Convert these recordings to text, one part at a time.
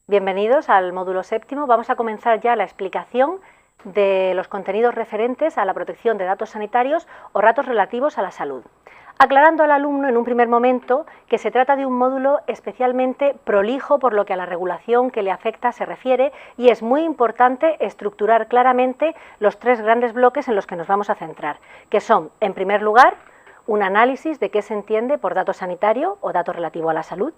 Bienvenidos al módulo séptimo. Vamos a comenzar ya la explicación de los contenidos referentes a la protección de datos sanitarios o datos relativos a la salud, aclarando al alumno en un primer momento que se trata de un módulo especialmente prolijo por lo que a la regulación que le afecta se refiere, y es muy importante estructurar claramente los tres grandes bloques en los que nos vamos a centrar, que son, en primer lugar, un análisis de qué se entiende por dato sanitario o dato relativo a la salud.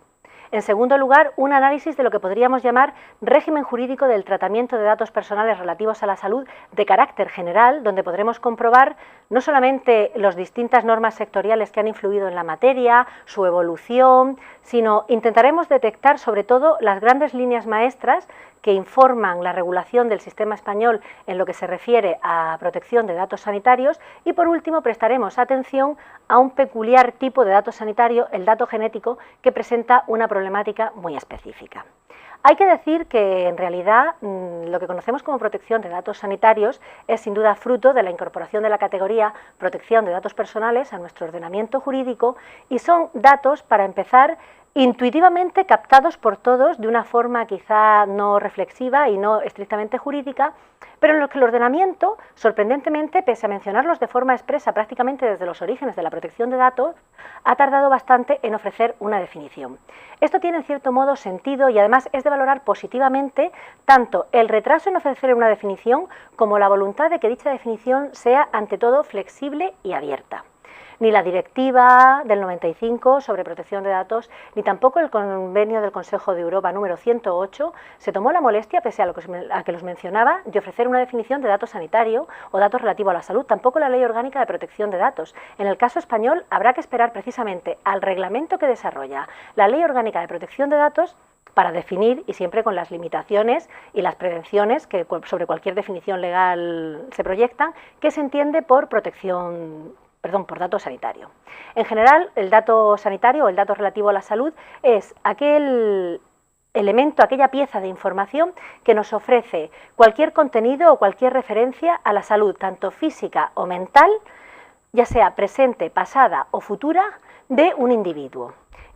En segundo lugar, un análisis de lo que podríamos llamar régimen jurídico del tratamiento de datos personales relativos a la salud de carácter general, donde podremos comprobar no solamente las distintas normas sectoriales que han influido en la materia, su evolución, sino intentaremos detectar sobre todo las grandes líneas maestras que informan la regulación del sistema español en lo que se refiere a protección de datos sanitarios, y por último prestaremos atención a un peculiar tipo de dato sanitario, el dato genético, que presenta una problemática muy específica. Hay que decir que en realidad lo que conocemos como protección de datos sanitarios es sin duda fruto de la incorporación de la categoría protección de datos personales a nuestro ordenamiento jurídico, y son datos, para empezar, intuitivamente captados por todos de una forma quizá no reflexiva y no estrictamente jurídica, pero en los que el ordenamiento, sorprendentemente, pese a mencionarlos de forma expresa prácticamente desde los orígenes de la protección de datos, ha tardado bastante en ofrecer una definición. Esto tiene en cierto modo sentido, y además es de valorar positivamente tanto el retraso en ofrecer una definición como la voluntad de que dicha definición sea ante todo flexible y abierta. Ni la Directiva del 95 sobre protección de datos, ni tampoco el Convenio del Consejo de Europa número 108 se tomó la molestia, pese a que los mencionaba, de ofrecer una definición de dato sanitario o datos relativo a la salud. Tampoco la Ley Orgánica de Protección de Datos. En el caso español habrá que esperar precisamente al reglamento que desarrolla la Ley Orgánica de Protección de Datos para definir, y siempre con las limitaciones y las prevenciones que sobre cualquier definición legal se proyectan, qué se entiende por por dato sanitario. En general, el dato sanitario o el dato relativo a la salud es aquel elemento, aquella pieza de información que nos ofrece cualquier contenido o cualquier referencia a la salud, tanto física o mental, ya sea presente, pasada o futura, de un individuo.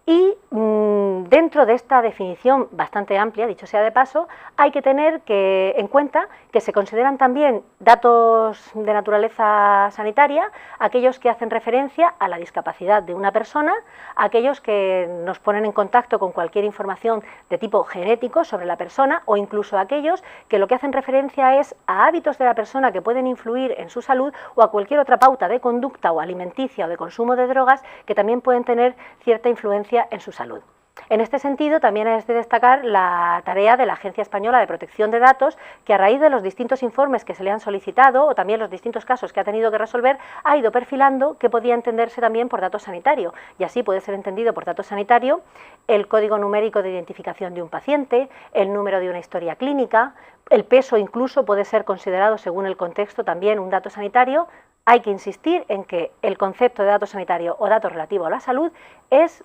Y dentro de esta definición bastante amplia, dicho sea de paso, hay que tener en cuenta que se consideran también datos de naturaleza sanitaria aquellos que hacen referencia a la discapacidad de una persona, aquellos que nos ponen en contacto con cualquier información de tipo genético sobre la persona, o incluso aquellos que lo que hacen referencia es a hábitos de la persona que pueden influir en su salud, o a cualquier otra pauta de conducta o alimenticia o de consumo de drogas que también pueden tener cierta influencia en su salud. En este sentido, también es de destacar la tarea de la Agencia Española de Protección de Datos, que a raíz de los distintos informes que se le han solicitado, o también los distintos casos que ha tenido que resolver, ha ido perfilando qué podía entenderse también por dato sanitario, y así puede ser entendido por dato sanitario el código numérico de identificación de un paciente, el número de una historia clínica, el peso incluso puede ser considerado, según el contexto, también un dato sanitario. Hay que insistir en que el concepto de dato sanitario o dato relativo a la salud es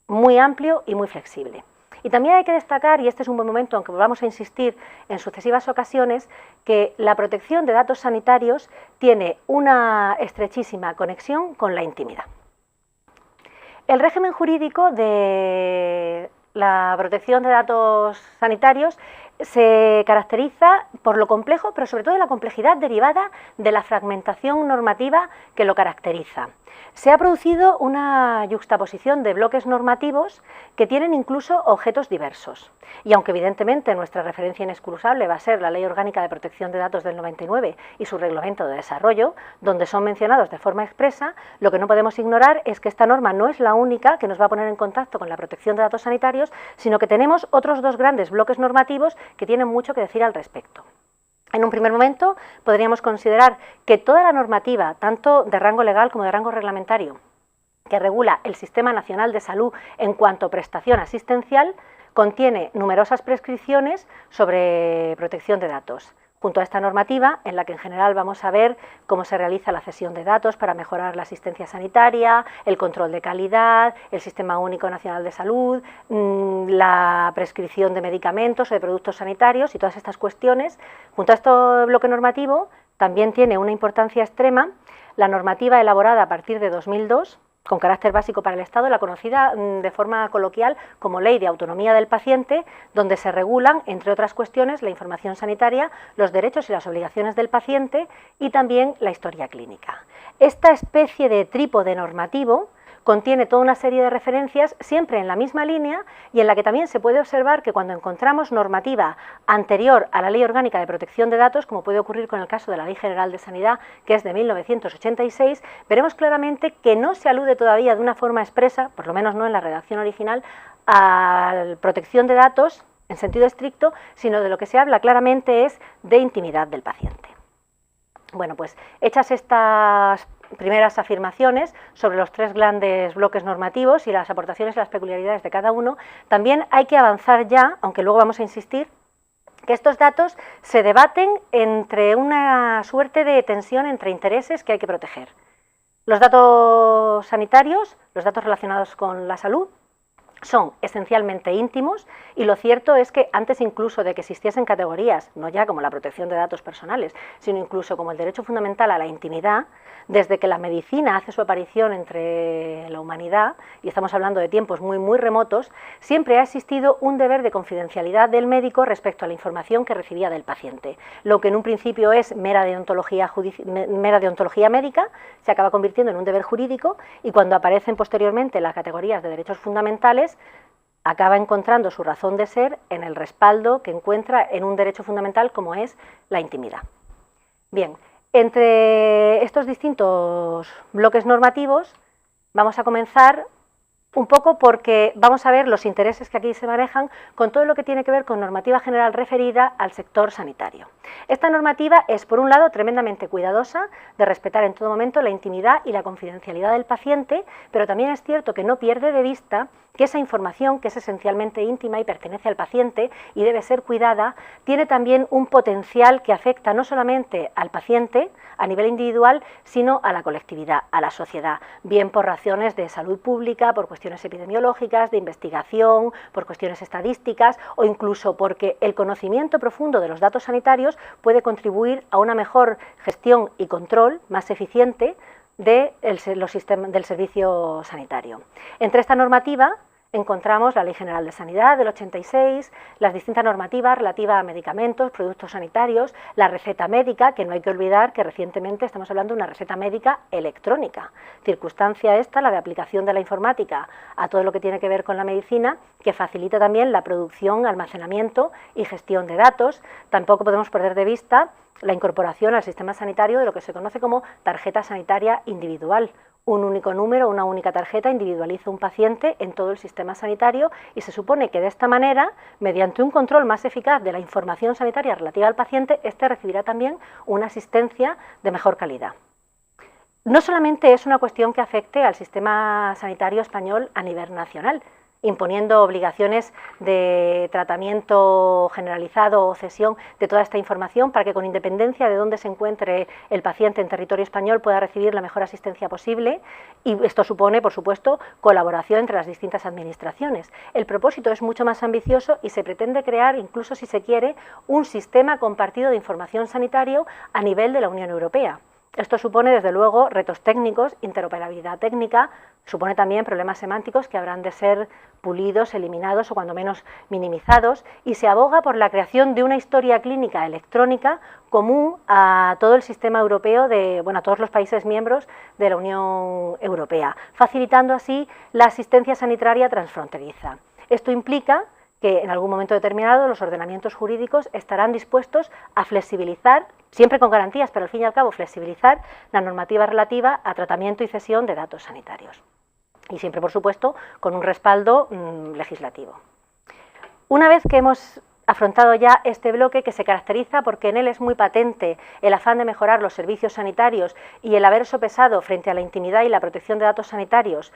muy amplio y muy flexible. Y también hay que destacar, y este es un buen momento, aunque volvamos a insistir en sucesivas ocasiones, que la protección de datos sanitarios tiene una estrechísima conexión con la intimidad. El régimen jurídico de la protección de datos sanitarios se caracteriza por lo complejo, pero sobre todo la complejidad derivada de la fragmentación normativa que lo caracteriza. Se ha producido una yuxtaposición de bloques normativos que tienen incluso objetos diversos. Y aunque evidentemente nuestra referencia inexcusable va a ser la Ley Orgánica de Protección de Datos del 99 y su reglamento de desarrollo, donde son mencionados de forma expresa, lo que no podemos ignorar es que esta norma no es la única que nos va a poner en contacto con la protección de datos sanitarios, sino que tenemos otros dos grandes bloques normativos que tienen mucho que decir al respecto. En un primer momento podríamos considerar que toda la normativa, tanto de rango legal como de rango reglamentario, que regula el Sistema Nacional de Salud en cuanto a prestación asistencial, contiene numerosas prescripciones sobre protección de datos. Junto a esta normativa, en la que en general vamos a ver cómo se realiza la cesión de datos para mejorar la asistencia sanitaria, el control de calidad, el Sistema Único Nacional de Salud, la prescripción de medicamentos o de productos sanitarios y todas estas cuestiones. Junto a este bloque normativo también tiene una importancia extrema la normativa elaborada a partir de 2002, con carácter básico para el Estado, la conocida de forma coloquial como Ley de Autonomía del Paciente, donde se regulan, entre otras cuestiones, la información sanitaria, los derechos y las obligaciones del paciente y también la historia clínica. Esta especie de trípode normativo contiene toda una serie de referencias siempre en la misma línea y en la que también se puede observar que cuando encontramos normativa anterior a la Ley Orgánica de Protección de Datos, como puede ocurrir con el caso de la Ley General de Sanidad, que es de 1986, veremos claramente que no se alude todavía de una forma expresa, por lo menos no en la redacción original, a la protección de datos en sentido estricto, sino de lo que se habla claramente es de intimidad del paciente. Bueno, pues hechas estas primeras afirmaciones sobre los tres grandes bloques normativos y las aportaciones y las peculiaridades de cada uno, también hay que avanzar ya, aunque luego vamos a insistir, que estos datos se debaten entre una suerte de tensión entre intereses que hay que proteger. Los datos sanitarios, los datos relacionados con la salud, son esencialmente íntimos y lo cierto es que antes incluso de que existiesen categorías, no ya como la protección de datos personales, sino incluso como el derecho fundamental a la intimidad, desde que la medicina hace su aparición entre la humanidad, y estamos hablando de tiempos muy remotos, siempre ha existido un deber de confidencialidad del médico respecto a la información que recibía del paciente. Lo que en un principio es mera deontología médica, se acaba convirtiendo en un deber jurídico y cuando aparecen posteriormente las categorías de derechos fundamentales, acaba encontrando su razón de ser en el respaldo que encuentra en un derecho fundamental como es la intimidad. Bien, entre estos distintos bloques normativos vamos a comenzar un poco porque vamos a ver los intereses que aquí se manejan con todo lo que tiene que ver con normativa general referida al sector sanitario. Esta normativa es, por un lado, tremendamente cuidadosa de respetar en todo momento la intimidad y la confidencialidad del paciente, pero también es cierto que no pierde de vista que esa información, que es esencialmente íntima y pertenece al paciente y debe ser cuidada, tiene también un potencial que afecta no solamente al paciente a nivel individual, sino a la colectividad, a la sociedad, bien por razones de salud pública, por cuestiones epidemiológicas, de investigación, por cuestiones estadísticas o incluso porque el conocimiento profundo de los datos sanitarios puede contribuir a una mejor gestión y control más eficiente del servicio sanitario. Entre esta normativa encontramos la Ley General de Sanidad del 86, las distintas normativas relativas a medicamentos, productos sanitarios, la receta médica, que no hay que olvidar que recientemente estamos hablando de una receta médica electrónica, circunstancia esta, la de aplicación de la informática a todo lo que tiene que ver con la medicina, que facilita también la producción, almacenamiento y gestión de datos. Tampoco podemos perder de vista la incorporación al sistema sanitario de lo que se conoce como tarjeta sanitaria individual. Un único número, una única tarjeta individualiza un paciente en todo el sistema sanitario y se supone que de esta manera, mediante un control más eficaz de la información sanitaria relativa al paciente, éste recibirá también una asistencia de mejor calidad. No solamente es una cuestión que afecte al sistema sanitario español a nivel nacional, imponiendo obligaciones de tratamiento generalizado o cesión de toda esta información para que con independencia de dónde se encuentre el paciente en territorio español pueda recibir la mejor asistencia posible y esto supone, por supuesto, colaboración entre las distintas administraciones. El propósito es mucho más ambicioso y se pretende crear, incluso si se quiere, un sistema compartido de información sanitario a nivel de la Unión Europea. Esto supone, desde luego, retos técnicos, interoperabilidad técnica, supone también problemas semánticos que habrán de ser pulidos, eliminados o cuando menos minimizados, y se aboga por la creación de una historia clínica electrónica común a todo el sistema europeo, a todos los países miembros de la Unión Europea, facilitando así la asistencia sanitaria transfronteriza. Esto implica que en algún momento determinado los ordenamientos jurídicos estarán dispuestos a flexibilizar, siempre con garantías, pero al fin y al cabo flexibilizar la normativa relativa a tratamiento y cesión de datos sanitarios. Y siempre, por supuesto, con un respaldo legislativo. Una vez que hemos afrontado ya este bloque, que se caracteriza porque en él es muy patente el afán de mejorar los servicios sanitarios y el haber sopesado frente a la intimidad y la protección de datos sanitarios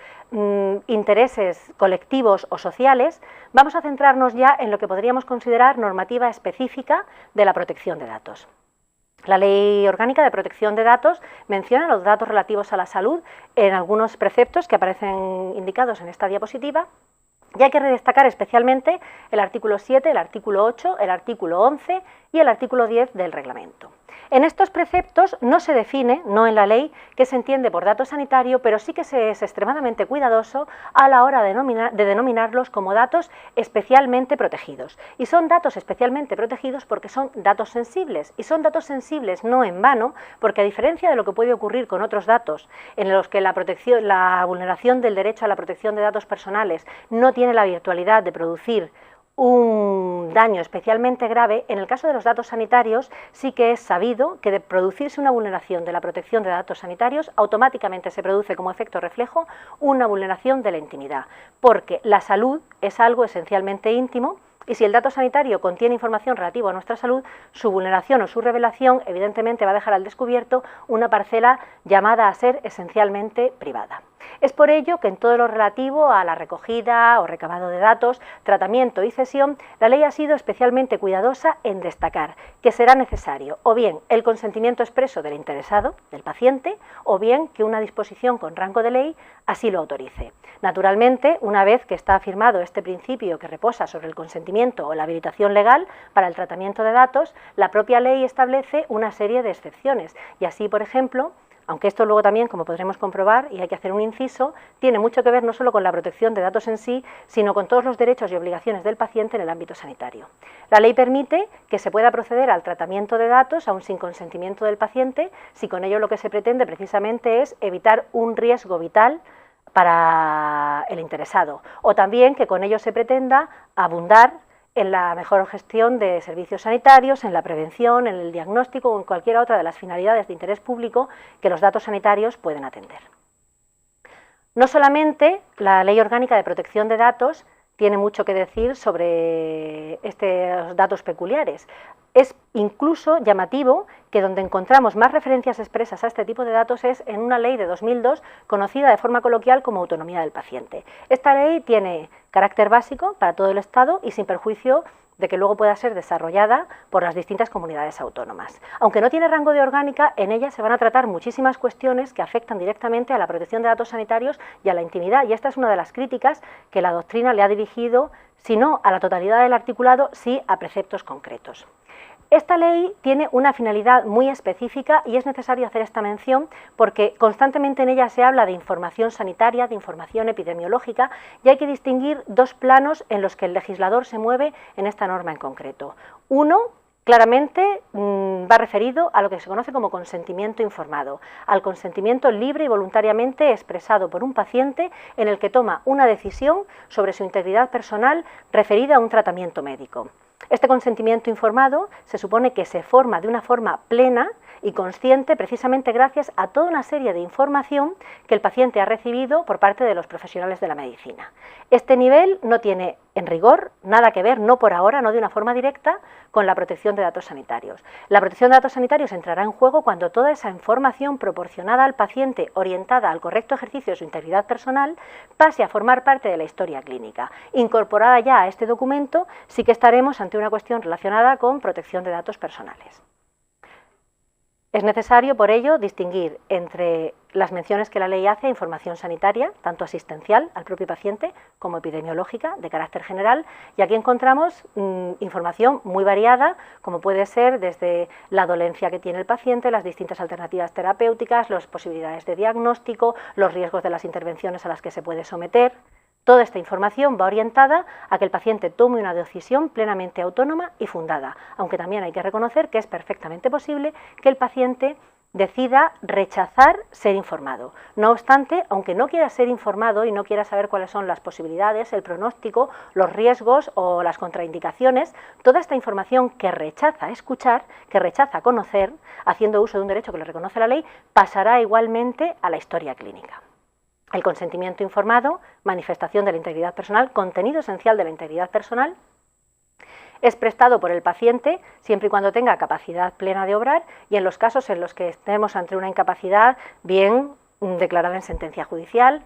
intereses colectivos o sociales, vamos a centrarnos ya en lo que podríamos considerar normativa específica de la protección de datos. La Ley Orgánica de Protección de Datos menciona los datos relativos a la salud en algunos preceptos que aparecen indicados en esta diapositiva. Y hay que destacar especialmente el artículo 7, el artículo 8, el artículo 11 y el artículo 10 del reglamento. En estos preceptos no se define, no en la ley, qué se entiende por dato sanitario, pero sí que se es extremadamente cuidadoso a la hora de denominarlos como datos especialmente protegidos. Y son datos especialmente protegidos porque son datos sensibles. Y son datos sensibles no en vano, porque a diferencia de lo que puede ocurrir con otros datos, en los que la vulneración del derecho a la protección de datos personales no tiene la virtualidad de producir un daño especialmente grave, en el caso de los datos sanitarios sí que es sabido que de producirse una vulneración de la protección de datos sanitarios, automáticamente se produce como efecto reflejo una vulneración de la intimidad, porque la salud es algo esencialmente íntimo y si el dato sanitario contiene información relativa a nuestra salud, su vulneración o su revelación evidentemente va a dejar al descubierto una parcela llamada a ser esencialmente privada. Es por ello que en todo lo relativo a la recogida o recabado de datos, tratamiento y cesión, la ley ha sido especialmente cuidadosa en destacar que será necesario o bien el consentimiento expreso del interesado, del paciente, o bien que una disposición con rango de ley así lo autorice. Naturalmente, una vez que está afirmado este principio que reposa sobre el consentimiento o la habilitación legal para el tratamiento de datos, la propia ley establece una serie de excepciones y así, por ejemplo, aunque esto luego también, como podremos comprobar, y hay que hacer un inciso, tiene mucho que ver no solo con la protección de datos en sí, sino con todos los derechos y obligaciones del paciente en el ámbito sanitario. La ley permite que se pueda proceder al tratamiento de datos, aun sin consentimiento del paciente, si con ello lo que se pretende precisamente es evitar un riesgo vital para el interesado, o también que con ello se pretenda abundar en la mejor gestión de servicios sanitarios, en la prevención, en el diagnóstico o en cualquier otra de las finalidades de interés público que los datos sanitarios pueden atender. No solamente la Ley Orgánica de Protección de Datos tiene mucho que decir sobre estos datos peculiares. Es incluso llamativo que donde encontramos más referencias expresas a este tipo de datos es en una ley de 2002 conocida de forma coloquial como autonomía del paciente. Esta ley tiene carácter básico para todo el Estado y sin perjuicio de que luego pueda ser desarrollada por las distintas comunidades autónomas. Aunque no tiene rango de orgánica, en ella se van a tratar muchísimas cuestiones que afectan directamente a la protección de datos sanitarios y a la intimidad, y esta es una de las críticas que la doctrina le ha dirigido, si no a la totalidad del articulado, sí a preceptos concretos. Esta ley tiene una finalidad muy específica y es necesario hacer esta mención porque constantemente en ella se habla de información sanitaria, de información epidemiológica y hay que distinguir dos planos en los que el legislador se mueve en esta norma en concreto. Uno, claramente va referido a lo que se conoce como consentimiento informado, al consentimiento libre y voluntariamente expresado por un paciente en el que toma una decisión sobre su integridad personal referida a un tratamiento médico. Este consentimiento informado se supone que se forma de una forma plena y consciente precisamente gracias a toda una serie de información que el paciente ha recibido por parte de los profesionales de la medicina. Este nivel no tiene, en rigor, nada que ver, no por ahora, no de una forma directa, con la protección de datos sanitarios. La protección de datos sanitarios entrará en juego cuando toda esa información proporcionada al paciente, orientada al correcto ejercicio de su integridad personal, pase a formar parte de la historia clínica. Incorporada ya a este documento, sí que estaremos ante una cuestión relacionada con protección de datos personales. Es necesario, por ello, distinguir entre las menciones que la ley hace a información sanitaria, tanto asistencial al propio paciente como epidemiológica, de carácter general, y aquí encontramos información muy variada, como puede ser desde la dolencia que tiene el paciente, las distintas alternativas terapéuticas, las posibilidades de diagnóstico, los riesgos de las intervenciones a las que se puede someter. Toda esta información va orientada a que el paciente tome una decisión plenamente autónoma y fundada, aunque también hay que reconocer que es perfectamente posible que el paciente decida rechazar ser informado. No obstante, aunque no quiera ser informado y no quiera saber cuáles son las posibilidades, el pronóstico, los riesgos o las contraindicaciones, toda esta información que rechaza escuchar, que rechaza conocer, haciendo uso de un derecho que le reconoce la ley, pasará igualmente a la historia clínica. El consentimiento informado, manifestación de la integridad personal, contenido esencial de la integridad personal, es prestado por el paciente siempre y cuando tenga capacidad plena de obrar y en los casos en los que estemos ante una incapacidad bien declarada en sentencia judicial,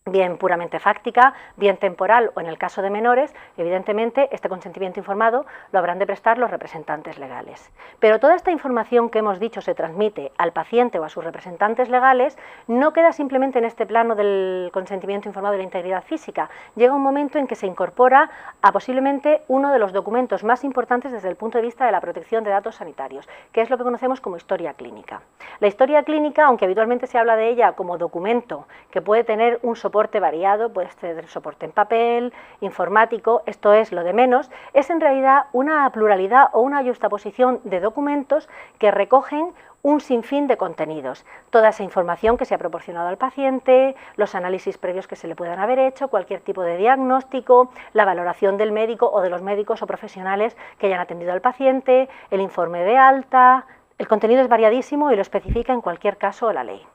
bien puramente fáctica, bien temporal o en el caso de menores, evidentemente este consentimiento informado lo habrán de prestar los representantes legales. Pero toda esta información que hemos dicho se transmite al paciente o a sus representantes legales, no queda simplemente en este plano del consentimiento informado de la integridad física. Llega un momento en que se incorpora a posiblemente uno de los documentos más importantes desde el punto de vista de la protección de datos sanitarios, que es lo que conocemos como historia clínica. La historia clínica, aunque habitualmente se habla de ella como documento que puede tener un soporte variado, puede ser soporte en papel, informático, esto es lo de menos, es en realidad una pluralidad o una yuxtaposición de documentos que recogen un sinfín de contenidos, toda esa información que se ha proporcionado al paciente, los análisis previos que se le puedan haber hecho, cualquier tipo de diagnóstico, la valoración del médico o de los médicos o profesionales que hayan atendido al paciente, el informe de alta. El contenido es variadísimo y lo especifica en cualquier caso la ley.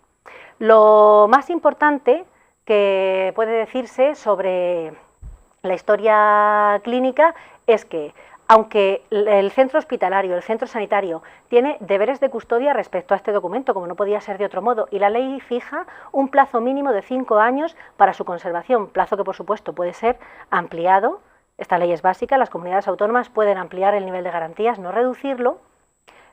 Lo más importante que puede decirse sobre la historia clínica es que, aunque el centro hospitalario, el centro sanitario, tiene deberes de custodia respecto a este documento, como no podía ser de otro modo, y la ley fija un plazo mínimo de 5 años para su conservación, plazo que por supuesto puede ser ampliado. Esta ley es básica, las comunidades autónomas pueden ampliar el nivel de garantías, no reducirlo.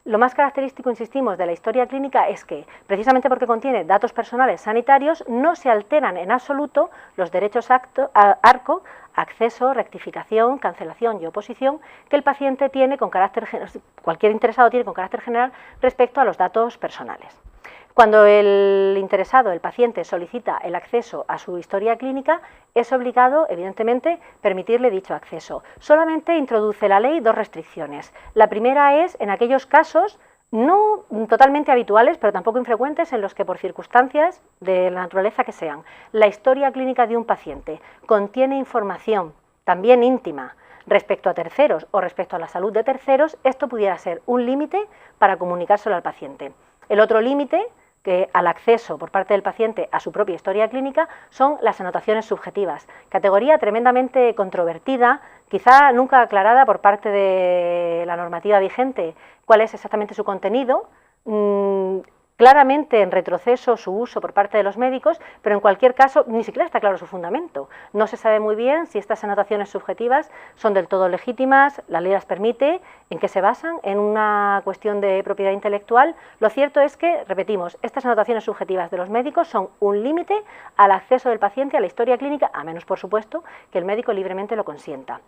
Lo más característico, insistimos, de la historia clínica es que, precisamente porque contiene datos personales sanitarios, no se alteran en absoluto los derechos ARCO, acceso, rectificación, cancelación y oposición, que el paciente tiene con carácter, cualquier interesado tiene con carácter general respecto a los datos personales. Cuando el interesado, el paciente, solicita el acceso a su historia clínica, es obligado, evidentemente, permitirle dicho acceso. Solamente introduce la ley 2 restricciones. La primera es en aquellos casos no totalmente habituales, pero tampoco infrecuentes, en los que por circunstancias de la naturaleza que sean, la historia clínica de un paciente contiene información, también íntima, respecto a terceros o respecto a la salud de terceros, esto pudiera ser un límite para comunicárselo al paciente. El otro límite que al acceso por parte del paciente a su propia historia clínica son las anotaciones subjetivas, categoría tremendamente controvertida, quizá nunca aclarada por parte de la normativa vigente cuál es exactamente su contenido, claramente en retroceso su uso por parte de los médicos, pero en cualquier caso ni siquiera está claro su fundamento. No se sabe muy bien si estas anotaciones subjetivas son del todo legítimas, la ley las permite, en qué se basan, en una cuestión de propiedad intelectual. Lo cierto es que, repetimos, estas anotaciones subjetivas de los médicos son un límite al acceso del paciente a la historia clínica, a menos, por supuesto, que el médico libremente lo consienta.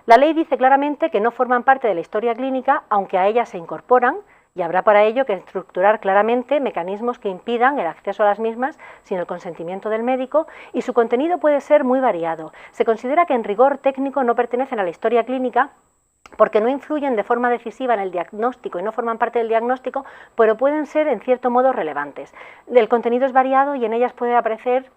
La ley dice claramente que no forman parte de la historia clínica, aunque a ella se incorporan, y habrá para ello que estructurar claramente mecanismos que impidan el acceso a las mismas sin el consentimiento del médico, y su contenido puede ser muy variado. Se considera que en rigor técnico no pertenecen a la historia clínica porque no influyen de forma decisiva en el diagnóstico y no forman parte del diagnóstico, pero pueden ser en cierto modo relevantes. El contenido es variado y en ellas puede aparecer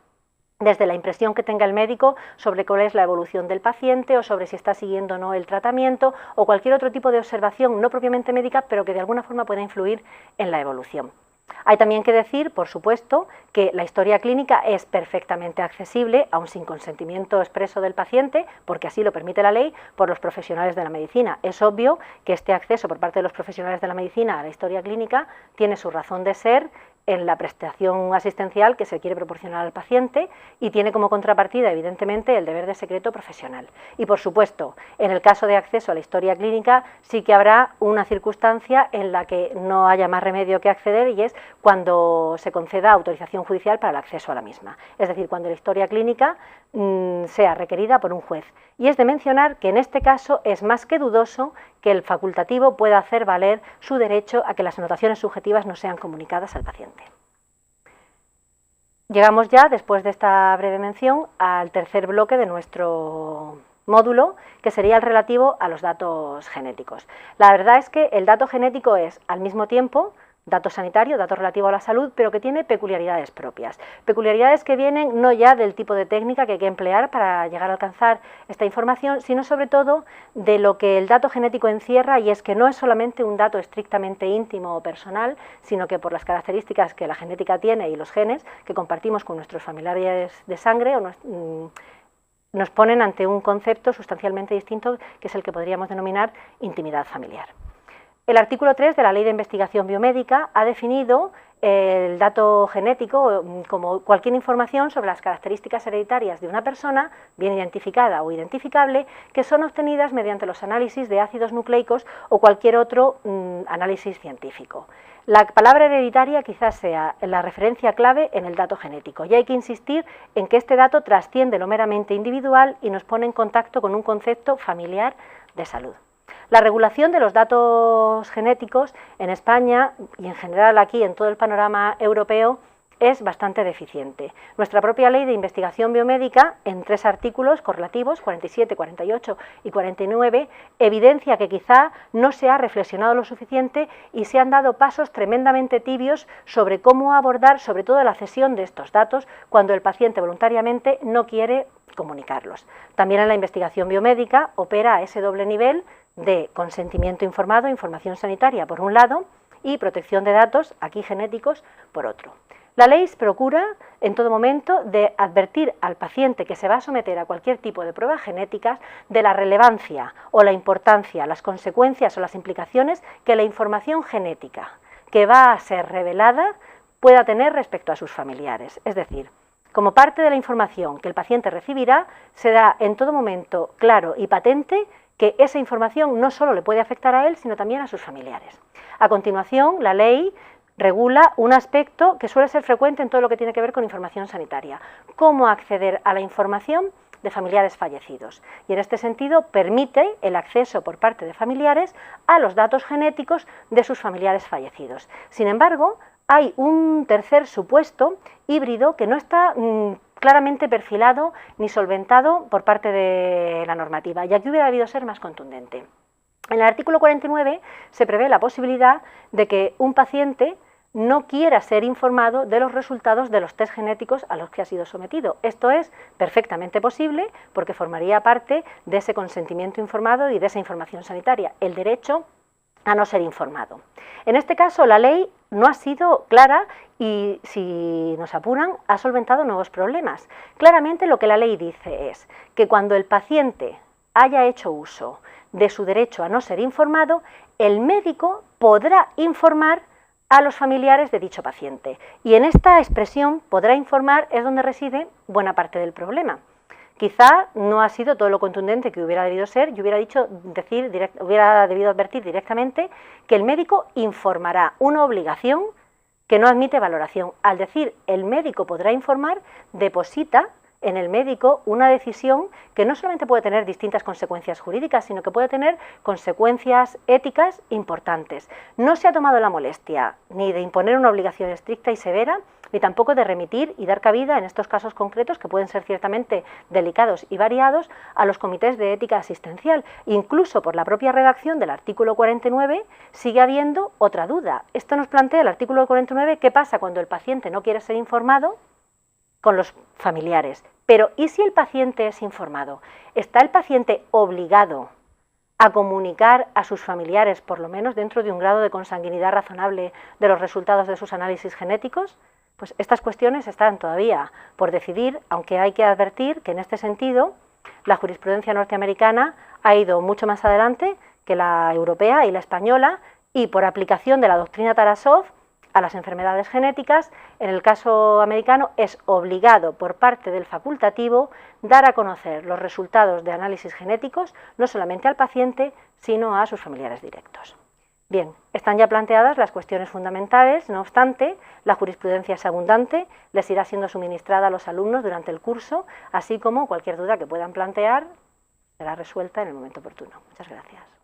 desde la impresión que tenga el médico sobre cuál es la evolución del paciente o sobre si está siguiendo o no el tratamiento o cualquier otro tipo de observación no propiamente médica, pero que de alguna forma pueda influir en la evolución. Hay también que decir, por supuesto, que la historia clínica es perfectamente accesible, aun sin consentimiento expreso del paciente, porque así lo permite la ley, por los profesionales de la medicina. Es obvio que este acceso por parte de los profesionales de la medicina a la historia clínica tiene su razón de ser en la prestación asistencial que se quiere proporcionar al paciente y tiene como contrapartida, evidentemente, el deber de secreto profesional. Y, por supuesto, en el caso de acceso a la historia clínica sí que habrá una circunstancia en la que no haya más remedio que acceder, y es cuando se conceda autorización judicial para el acceso a la misma. Es decir, cuando la historia clínica sea requerida por un juez. Y es de mencionar que en este caso es más que dudoso que el facultativo pueda hacer valer su derecho a que las anotaciones subjetivas no sean comunicadas al paciente. Llegamos ya, después de esta breve mención, al tercer bloque de nuestro módulo, que sería el relativo a los datos genéticos. La verdad es que el dato genético es, al mismo tiempo, dato sanitario, dato relativo a la salud, pero que tiene peculiaridades propias. Peculiaridades que vienen no ya del tipo de técnica que hay que emplear para llegar a alcanzar esta información, sino sobre todo de lo que el dato genético encierra, y es que no es solamente un dato estrictamente íntimo o personal, sino que por las características que la genética tiene y los genes que compartimos con nuestros familiares de sangre nos ponen ante un concepto sustancialmente distinto, que es el que podríamos denominar intimidad familiar. El artículo 3 de la Ley de Investigación Biomédica ha definido el dato genético como cualquier información sobre las características hereditarias de una persona, bien identificada o identificable, que son obtenidas mediante los análisis de ácidos nucleicos o cualquier otro análisis científico. La palabra hereditaria quizás sea la referencia clave en el dato genético, y hay que insistir en que este dato trasciende lo meramente individual y nos pone en contacto con un concepto familiar de salud. La regulación de los datos genéticos en España y en general aquí en todo el panorama europeo es bastante deficiente. Nuestra propia ley de investigación biomédica, en 3 artículos correlativos, 47, 48 y 49, evidencia que quizá no se ha reflexionado lo suficiente y se han dado pasos tremendamente tibios sobre cómo abordar sobre todo la cesión de estos datos cuando el paciente voluntariamente no quiere comunicarlos. También en la investigación biomédica opera a ese doble nivel de consentimiento informado, información sanitaria por un lado, y protección de datos, aquí genéticos, por otro. La ley procura en todo momento de advertir al paciente que se va a someter a cualquier tipo de pruebas genéticas de la relevancia o la importancia, las consecuencias o las implicaciones que la información genética que va a ser revelada pueda tener respecto a sus familiares. Es decir, como parte de la información que el paciente recibirá, será en todo momento claro y patente que esa información no solo le puede afectar a él, sino también a sus familiares. A continuación, la ley regula un aspecto que suele ser frecuente en todo lo que tiene que ver con información sanitaria: cómo acceder a la información de familiares fallecidos. Y en este sentido permite el acceso por parte de familiares a los datos genéticos de sus familiares fallecidos. Sin embargo, hay un tercer supuesto híbrido que no está claramente perfilado ni solventado por parte de la normativa, y aquí hubiera debido ser más contundente. En el artículo 49 se prevé la posibilidad de que un paciente no quiera ser informado de los resultados de los test genéticos a los que ha sido sometido. Esto es perfectamente posible porque formaría parte de ese consentimiento informado y de esa información sanitaria, el derecho a no ser informado. En este caso, la ley no ha sido clara y, si nos apuran, ha solventado nuevos problemas. Claramente lo que la ley dice es que cuando el paciente haya hecho uso de su derecho a no ser informado, el médico podrá informar a los familiares de dicho paciente. Y en esta expresión, podrá informar, es donde reside buena parte del problema. Quizá no ha sido todo lo contundente que hubiera debido ser, y hubiera debido advertir directamente que el médico informará, una obligación que no admite valoración. Al decir el médico podrá informar, deposita en el médico una decisión que no solamente puede tener distintas consecuencias jurídicas, sino que puede tener consecuencias éticas importantes. No se ha tomado la molestia ni de imponer una obligación estricta y severa, ni tampoco de remitir y dar cabida en estos casos concretos, que pueden ser ciertamente delicados y variados, a los comités de ética asistencial. Incluso por la propia redacción del artículo 49 sigue habiendo otra duda. Esto nos plantea el artículo 49, ¿qué pasa cuando el paciente no quiere ser informado? Con los familiares. Pero ¿y si el paciente es informado? ¿Está el paciente obligado a comunicar a sus familiares, por lo menos dentro de un grado de consanguinidad razonable, de los resultados de sus análisis genéticos? Pues estas cuestiones están todavía por decidir, aunque hay que advertir que en este sentido la jurisprudencia norteamericana ha ido mucho más adelante que la europea y la española, y por aplicación de la doctrina Tarasov a las enfermedades genéticas, en el caso americano es obligado por parte del facultativo dar a conocer los resultados de análisis genéticos no solamente al paciente, sino a sus familiares directos. Bien, están ya planteadas las cuestiones fundamentales, no obstante, la jurisprudencia es abundante, les irá siendo suministrada a los alumnos durante el curso, así como cualquier duda que puedan plantear será resuelta en el momento oportuno. Muchas gracias.